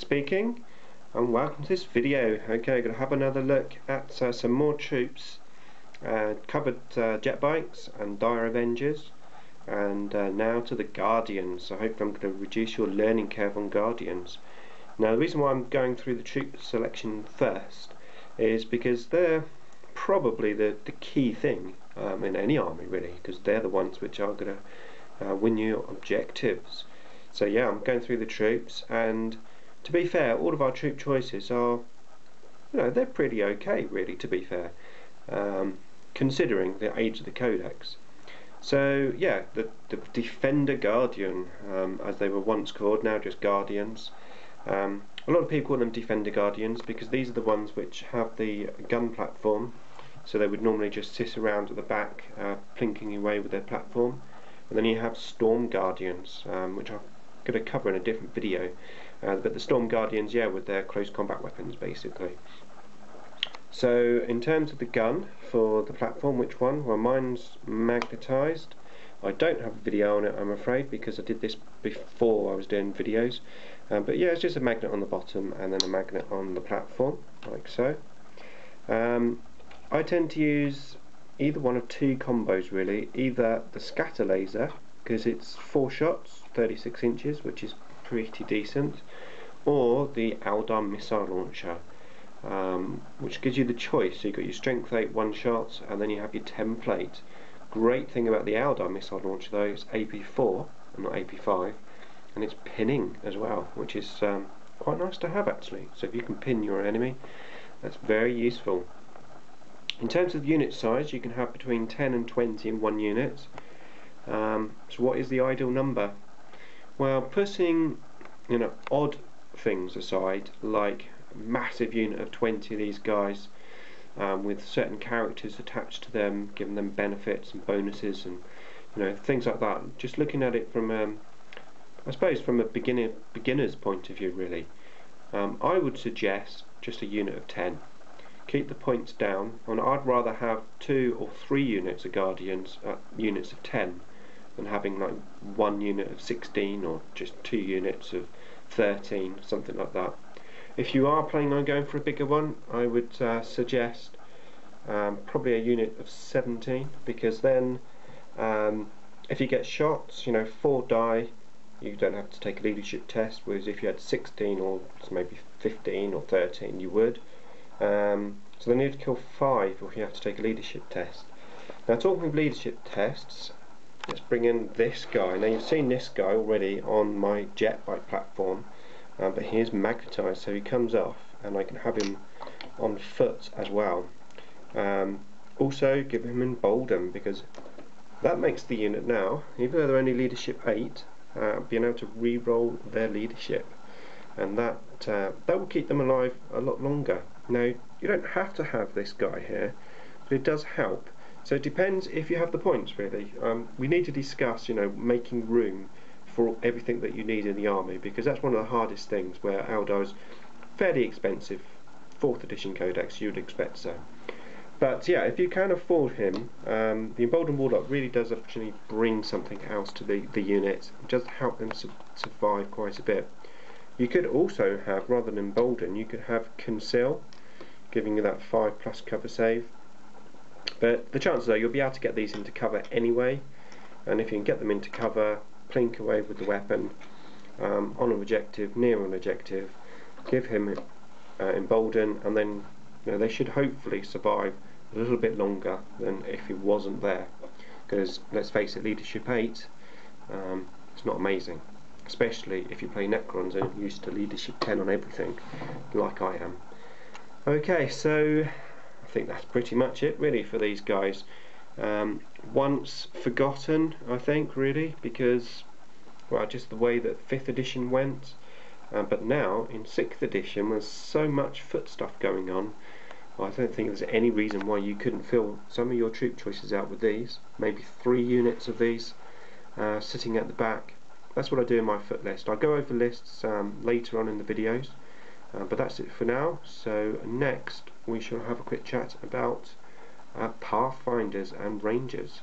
speaking, and welcome to this video. Okay, going to have another look at some more troops. Covered jet bikes and dire avengers, and now to the guardians. I hope I'm going to reduce your learning curve on guardians. Now, the reason why I'm going through the troop selection first is because they're probably the key thing in any army, really, because they're the ones which are going to win you objectives. So yeah, I'm going through the troops, and to be fair, all of our troop choices are, they're pretty okay, really, to be fair, considering the age of the codex. So yeah, the Defender Guardian, as they were once called, now just Guardians. A lot of people call them Defender Guardians because these are the ones which have the gun platform, so they would normally just sit around at the back, plinking away with their platform. And then you have Storm Guardians, which I'm going to cover in a different video. But the Storm Guardians, yeah, with their close combat weapons, basically. So, in terms of the gun for the platform, which one? Well, mine's magnetised. I don't have a video on it, I'm afraid, because I did this before I was doing videos. But yeah, it's just a magnet on the bottom and then a magnet on the platform, like so. I tend to use either one of two combos, really. Either the scatter laser, because it's 4 shots, 36 inches, which is pretty decent, or the Eldar missile launcher, which gives you the choice. So you've got your strength 8 one-shots, and then you have your template. Great thing about the Eldar missile launcher, though, it's AP4 and not AP5, and it's pinning as well, which is quite nice to have, actually. So if you can pin your enemy, that's very useful. In terms of unit size, you can have between 10 and 20 in one unit. So what is the ideal number? Well, putting odd things aside, like a massive unit of 20 of these guys with certain characters attached to them, giving them benefits and bonuses and things like that. Just looking at it from I suppose from a beginner's point of view, really. I would suggest just a unit of 10. Keep the points down, and I'd rather have 2 or 3 units of Guardians at units of 10 than having like 1 unit of 16 or just 2 units of 13, something like that. If you are planning on going for a bigger one, I would suggest probably a unit of 17, because then if you get shots, 4 die, you don't have to take a leadership test, whereas if you had 16 or maybe 15 or 13, you would. So they need to kill 5 if you have to take a leadership test. Now, talking of leadership tests, let's bring in this guy. Now, you've seen this guy already on my jet bike platform, but he is magnetised, so he comes off, and I can have him on foot as well. Also, give him embolden, because that makes the unit now, even though they're only leadership 8, being able to re-roll their leadership, and that will keep them alive a lot longer. Now, you don't have to have this guy here, but it does help. So it depends if you have the points, really. We need to discuss, making room for everything that you need in the army, because that's one of the hardest things, where Eldar is fairly expensive. 4th edition codex, you'd expect so. But yeah, if you can afford him, the Emboldened Warlock really does actually bring something else to the unit. It does help them survive quite a bit. You could also have, rather than Embolden, you could have Conceal, giving you that 5+ cover save. But the chances are you'll be able to get these into cover anyway, and if you can get them into cover, plink away with the weapon on an objective, near an objective, give him Embolden, and then they should hopefully survive a little bit longer than if he wasn't there. Because let's face it, leadership 8, it's not amazing, especially if you play Necrons and you're used to leadership 10 on everything, like I am. Okay, so I think that's pretty much it, really, for these guys. Once forgotten, I think, really, because, well, just the way that 5th edition went. But now, in 6th edition, there's so much foot stuff going on. Well, I don't think there's any reason why you couldn't fill some of your troop choices out with these. Maybe 3 units of these sitting at the back. That's what I do in my foot list. I'll go over lists later on in the videos. But that's it for now. So next we shall have a quick chat about Pathfinders and Rangers.